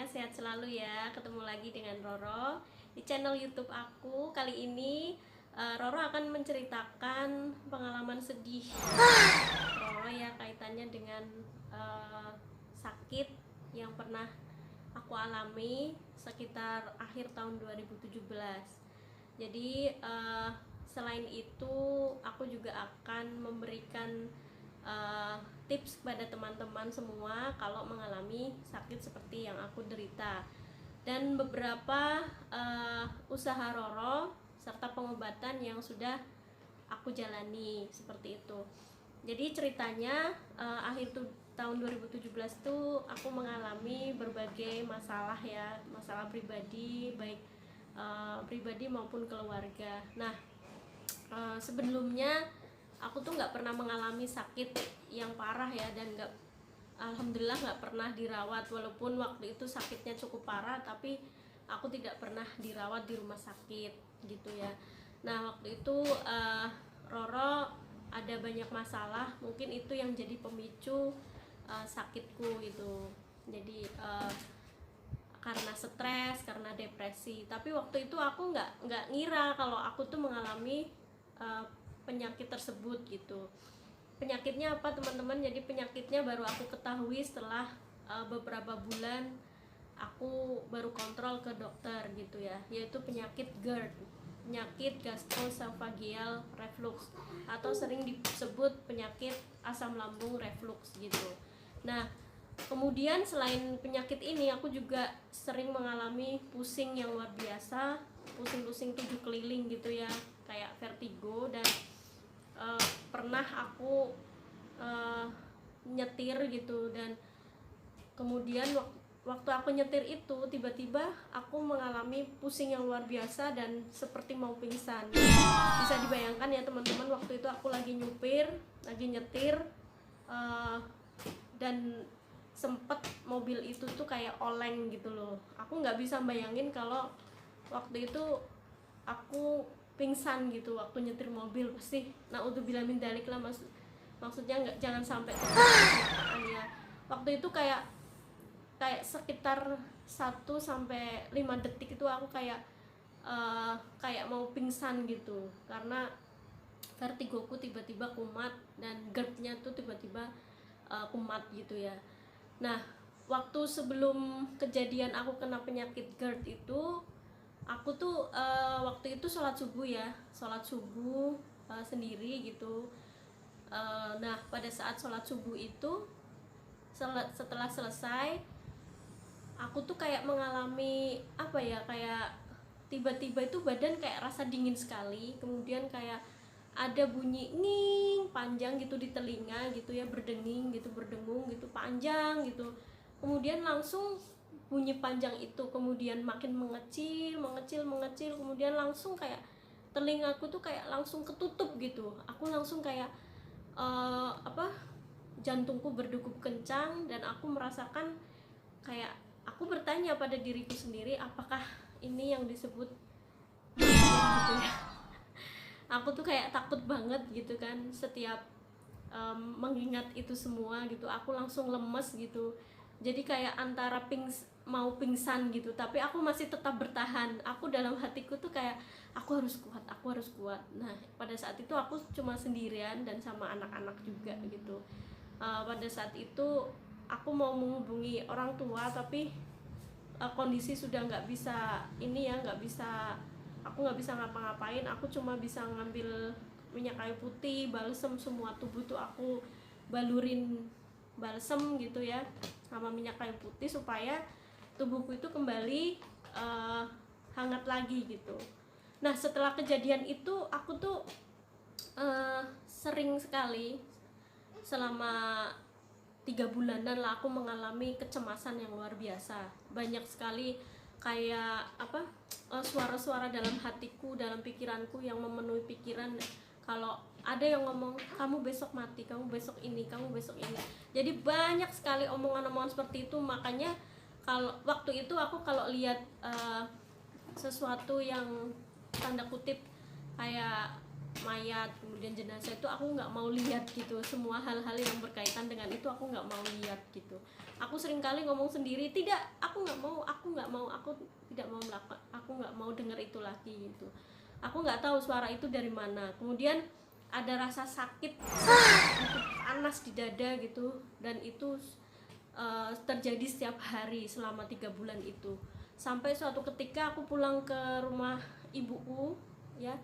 sehat selalu ya. Ketemu lagi dengan Roro di channel YouTube aku. Kali ini Roro akan menceritakan pengalaman sedih Roro ya, kaitannya dengan sakit yang pernah aku alami sekitar akhir tahun 2017. Jadi selain itu aku juga akan memberikan tips kepada teman-teman semua kalau mengalami sakit seperti yang aku derita, dan beberapa usaha Roro serta pengobatan yang sudah aku jalani seperti itu. Jadi ceritanya tahun 2017 tuh aku mengalami berbagai masalah ya, masalah pribadi, baik pribadi maupun keluarga. Nah, sebelumnya aku tuh nggak pernah mengalami sakit yang parah ya, dan alhamdulillah nggak pernah dirawat. Walaupun waktu itu sakitnya cukup parah, tapi aku tidak pernah dirawat di rumah sakit gitu ya. Nah, waktu itu Roro ada banyak masalah, mungkin itu yang jadi pemicu sakitku gitu. Jadi karena stres, karena depresi. Tapi waktu itu aku nggak ngira kalau aku tuh mengalami penyakit tersebut gitu. Penyakitnya apa teman-teman? Jadi penyakitnya baru aku ketahui setelah beberapa bulan aku baru kontrol ke dokter gitu ya, yaitu penyakit GERD, penyakit gastroesophageal reflux, atau sering disebut penyakit asam lambung reflux gitu. Nah, kemudian selain penyakit ini, aku juga sering mengalami pusing yang luar biasa, pusing-pusing 7 keliling gitu ya, kayak vertigo. Dan pernah aku nyetir gitu, dan kemudian waktu aku nyetir itu tiba-tiba aku mengalami pusing yang luar biasa dan seperti mau pingsan. Bisa dibayangkan ya teman-teman, waktu itu aku lagi nyetir, dan sempet mobil itu tuh kayak oleng gitu loh. Aku nggak bisa bayangin kalau waktu itu aku pingsan gitu waktu nyetir mobil. Pasti naudzubillah min dzalik lah, maksudnya jangan sampai terjadi ya. Waktu itu kayak sekitar 1 sampai 5 detik itu aku kayak mau pingsan gitu, karena vertigoku tiba-tiba kumat dan GERD-nya tuh tiba-tiba kumat gitu ya. Nah, waktu sebelum kejadian aku kena penyakit GERD itu, aku tuh waktu itu sholat subuh sendiri gitu. Nah, pada saat sholat subuh itu, setelah selesai, aku tuh kayak mengalami apa ya, kayak tiba-tiba itu badan kayak rasa dingin sekali, kemudian kayak ada bunyi nging panjang gitu di telinga gitu ya, berdenging gitu, berdengung gitu, panjang gitu. Kemudian langsung bunyi panjang itu kemudian makin mengecil, kemudian langsung kayak telingaku tuh kayak langsung ketutup gitu. Aku langsung kayak jantungku berdegup kencang, dan aku merasakan kayak aku bertanya pada diriku sendiri, apakah ini yang disebut gitu ya. Aku tuh kayak takut banget gitu kan setiap mengingat itu semua gitu. Aku langsung lemes gitu, jadi kayak antara mau pingsan gitu, tapi aku masih tetap bertahan. Aku dalam hatiku tuh kayak aku harus kuat. Nah, pada saat itu aku cuma sendirian dan sama anak-anak juga gitu. Pada saat itu aku mau menghubungi orang tua, tapi kondisi sudah nggak bisa aku nggak bisa ngapa-ngapain. Aku cuma bisa ngambil minyak kayu putih, balsem, semua tubuh tuh aku balurin balsem gitu ya, sama minyak kayu putih, supaya tubuhku itu kembali hangat lagi gitu. Nah, setelah kejadian itu aku tuh sering sekali selama 3 bulanan lah aku mengalami kecemasan yang luar biasa. Banyak sekali kayak suara-suara dalam hatiku, dalam pikiranku yang memenuhi pikiran. Kalau ada yang ngomong, kamu besok mati, kamu besok ini. Jadi banyak sekali omongan-omongan seperti itu. Makanya kalau waktu itu aku kalau lihat sesuatu yang tanda kutip kayak mayat, kemudian jenazah itu aku nggak mau lihat gitu. Semua hal-hal yang berkaitan dengan itu aku nggak mau lihat gitu. Aku sering kali ngomong sendiri, tidak, aku nggak mau, aku tidak mau melakukan, aku nggak mau dengar itu lagi gitu. Aku nggak tahu suara itu dari mana. Kemudian ada rasa sakit, panas di dada gitu, dan itu terjadi setiap hari selama 3 bulan itu. Sampai suatu ketika aku pulang ke rumah ibuku, ya,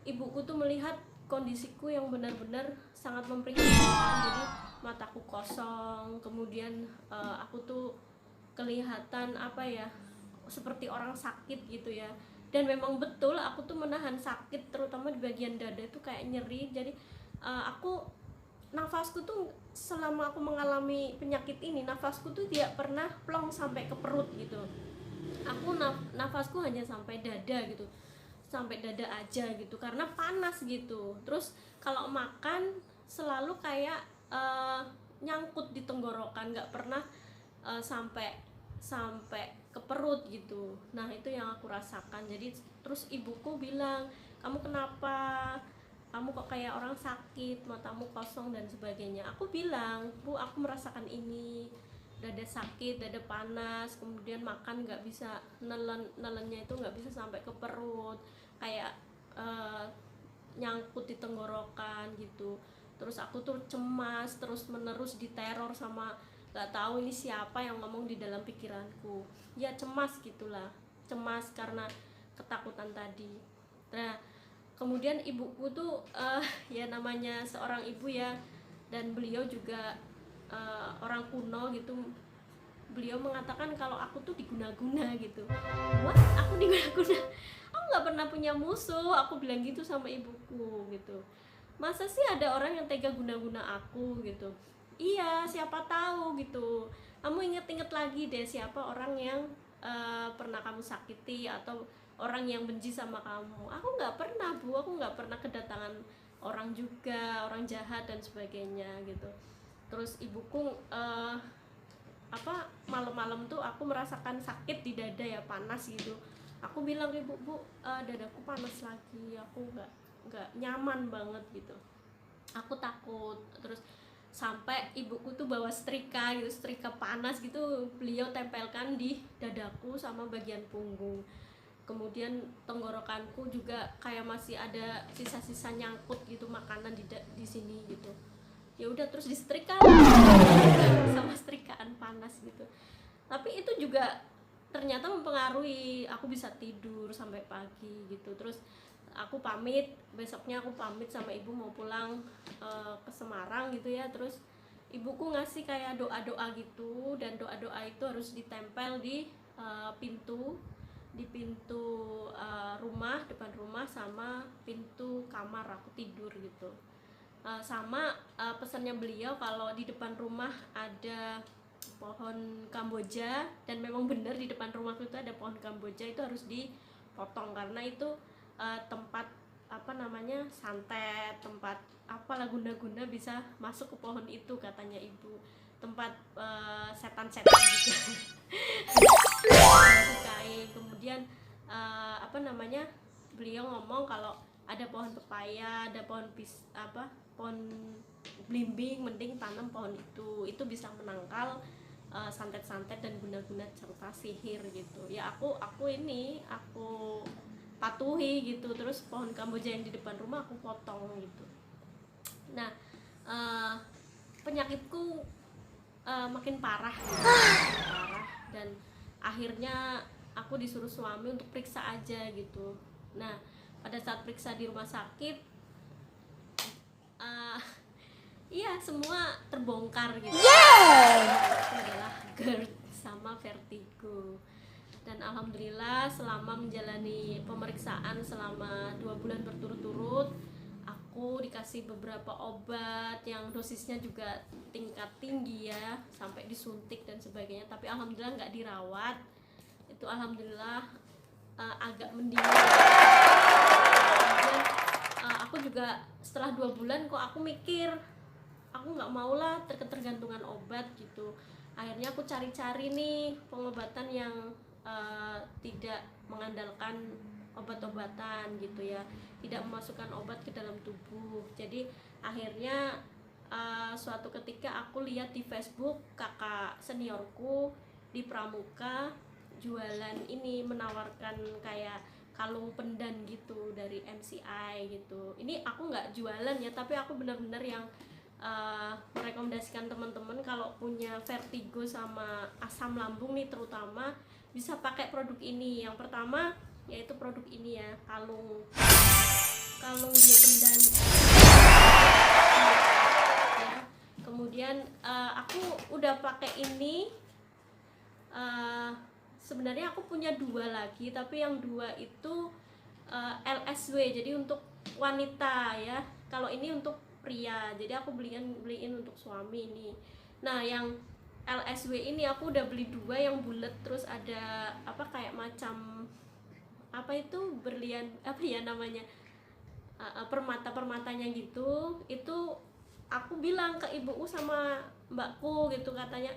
ibuku tuh melihat kondisiku yang benar-benar sangat memprihatinkan. Jadi mataku kosong, kemudian aku tuh kelihatan apa ya, seperti orang sakit gitu ya. Dan memang betul aku tuh menahan sakit, terutama di bagian dada itu kayak nyeri. Jadi aku, nafasku tuh selama aku mengalami penyakit ini, nafasku tuh tidak pernah plong sampai ke perut gitu. Aku nafasku hanya sampai dada gitu, sampai dada aja gitu, karena panas gitu. Terus kalau makan selalu kayak nyangkut di tenggorokan, nggak pernah sampai ke perut gitu. Nah itu yang aku rasakan. Jadi terus ibuku bilang, kamu kenapa, kamu kok kayak orang sakit, matamu kosong dan sebagainya. Aku bilang, Bu, aku merasakan ini, dada sakit, dada panas, kemudian makan nggak bisa, nelennya itu nggak bisa sampai ke perut, kayak nyangkut di tenggorokan gitu. Terus aku tuh cemas, terus menerus diteror sama nggak tahu ini siapa yang ngomong di dalam pikiranku. Ya cemas gitulah, cemas karena ketakutan tadi. Nah kemudian ibuku tuh ya namanya seorang ibu ya, dan beliau juga orang kuno gitu. Beliau mengatakan kalau aku tuh diguna-guna gitu. What? Aku diguna-guna? Aku nggak pernah punya musuh, aku bilang gitu sama ibuku gitu. Masa sih ada orang yang tega guna-guna aku gitu? Iya, siapa tahu gitu. Kamu inget-inget lagi deh, siapa orang yang pernah kamu sakiti atau orang yang benci sama kamu. Aku nggak pernah, Bu, aku nggak pernah kedatangan orang juga, orang jahat dan sebagainya gitu. Terus ibuku malam-malam tuh aku merasakan sakit di dada ya, panas gitu. Aku bilang, ibu, Bu, dadaku panas lagi, aku nggak nyaman banget gitu, aku takut. Terus sampai ibuku tuh bawa setrika gitu, setrika panas gitu, beliau tempelkan di dadaku sama bagian punggung. Kemudian tenggorokanku juga kayak masih ada sisa-sisa nyangkut gitu, makanan di sini gitu. Ya udah terus disetrika sama setrikaan panas gitu. Tapi itu juga ternyata mempengaruhi, aku bisa tidur sampai pagi gitu. Terus aku pamit, besoknya aku pamit sama ibu mau pulang ke Semarang gitu ya. Terus ibuku ngasih kayak doa-doa gitu, dan doa-doa itu harus ditempel di pintu rumah, depan rumah, sama pintu kamar aku tidur gitu. Sama pesannya beliau kalau di depan rumah ada pohon kamboja, dan memang benar di depan rumahku itu ada pohon kamboja, itu harus dipotong karena itu tempat santet, tempat apalah, guna-guna bisa masuk ke pohon itu katanya ibu, tempat setan-setan juga disukai. Kemudian beliau ngomong kalau ada pohon pepaya, ada pohon pohon blimbing, mending tanam pohon itu bisa menangkal santet-santet dan guna-guna serta sihir gitu ya. Aku patuhi gitu. Terus pohon kamboja yang di depan rumah aku potong gitu. Nah penyakitku makin parah gitu, dan akhirnya aku disuruh suami untuk periksa aja gitu. Nah pada saat periksa di rumah sakit, iya semua terbongkar gitu. Itu adalah GERD sama vertigo. Dan alhamdulillah selama menjalani pemeriksaan selama 2 bulan berturut-turut, aku dikasih beberapa obat yang dosisnya juga tingkat tinggi ya, sampai disuntik dan sebagainya. Tapi alhamdulillah nggak dirawat. Itu alhamdulillah agak mendingan. Kemudian aku juga setelah 2 bulan kok aku mikir, aku nggak maulah tergantungan obat gitu. Akhirnya aku cari-cari nih pengobatan yang tidak mengandalkan obat-obatan gitu ya, tidak memasukkan obat ke dalam tubuh. Jadi akhirnya suatu ketika aku lihat di Facebook kakak seniorku di Pramuka jualan ini, menawarkan kayak kalung pendan gitu dari MCI gitu. Ini aku nggak jualan ya, tapi aku benar-benar yang merekomendasikan teman-teman kalau punya vertigo sama asam lambung nih terutama bisa pakai produk ini. Yang pertama yaitu produk ini ya, kalung biopendan ya. Kemudian aku udah pakai ini. Sebenarnya aku punya 2 lagi, tapi yang 2 itu LSW, jadi untuk wanita ya. Kalau ini untuk pria, jadi aku beliin untuk suami ini. Nah yang LSW ini aku udah beli 2 yang bulat, terus ada apa kayak macam apa itu berlian apa ya namanya, permatanya gitu. Itu aku bilang ke ibuku sama mbakku gitu, katanya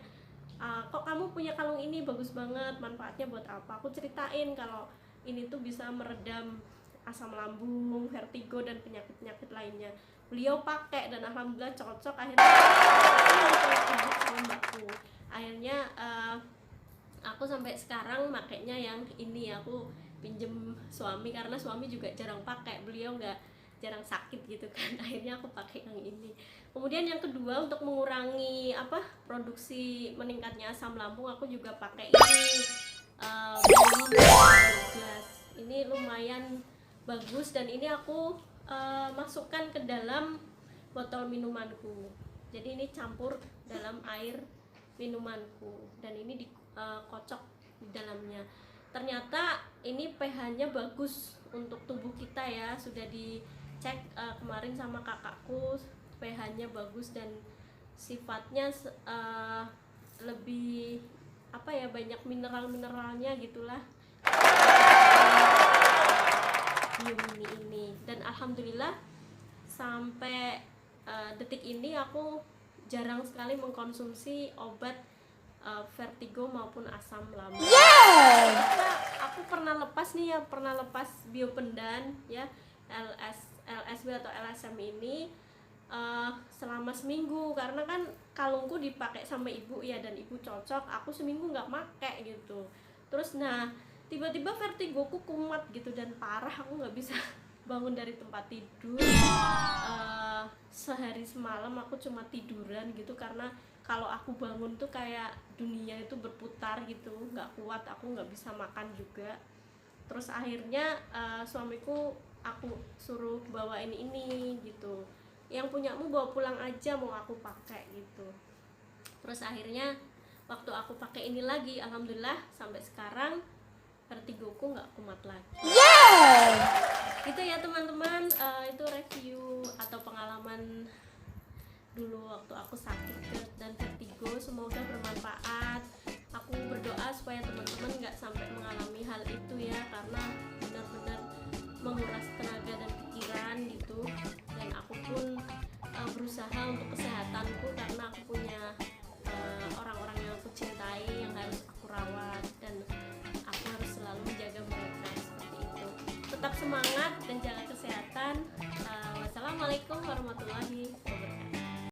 kok kamu punya kalung ini bagus banget, manfaatnya buat apa? Aku ceritain kalau ini tuh bisa meredam asam lambung, vertigo dan penyakit-penyakit lainnya. Beliau pakai dan alhamdulillah cocok. Akhirnya ibu sama mbakku. Akhirnya aku sampai sekarang makainya yang ini. Aku pinjem suami karena suami juga jarang pakai, beliau jarang sakit gitu kan. Akhirnya aku pakai yang ini. Kemudian yang kedua, untuk mengurangi produksi meningkatnya asam lambung, aku juga pakai ini ini lumayan bagus, dan ini aku masukkan ke dalam botol minumanku. Jadi ini campur dalam air minumanku dan ini dikocok di dalamnya. Ternyata ini pH-nya bagus untuk tubuh kita ya, sudah dicek kemarin sama kakakku, pH-nya bagus dan sifatnya lebih banyak mineral-mineralnya gitulah ini. Dan alhamdulillah sampai detik ini aku jarang sekali mengkonsumsi obat vertigo maupun asam lambung. Aku pernah lepas biopendan ya, LSW atau LSM ini selama seminggu, karena kan kalungku dipakai sama ibu ya, dan ibu cocok. Aku seminggu nggak pakai gitu. Terus tiba-tiba vertigoku kumat gitu dan parah, aku nggak bisa bangun dari tempat tidur. Sehari semalam aku cuma tiduran gitu, karena kalau aku bangun tuh kayak dunia itu berputar gitu, nggak kuat, aku nggak bisa makan juga. Terus akhirnya suamiku aku suruh bawain ini gitu, yang punyamu bawa pulang aja, mau aku pakai gitu. Terus akhirnya waktu aku pakai ini lagi, alhamdulillah sampai sekarang vertigoku nggak kumat lagi. Gitu ya teman-teman, itu review atau pengalaman dulu waktu aku sakit dan vertigo. Semoga bermanfaat. Aku berdoa supaya teman-teman nggak sampai mengalami hal itu ya, karena benar-benar menguras tenaga dan pikiran gitu. Dan aku pun berusaha untuk kesehatanku, karena aku punya orang-orang yang aku cintai yang harus aku rawat, dan aku harus selalu menjaga mereka seperti itu. Tetap semangat dan jaga kesehatan. Wassalamualaikum warahmatullahi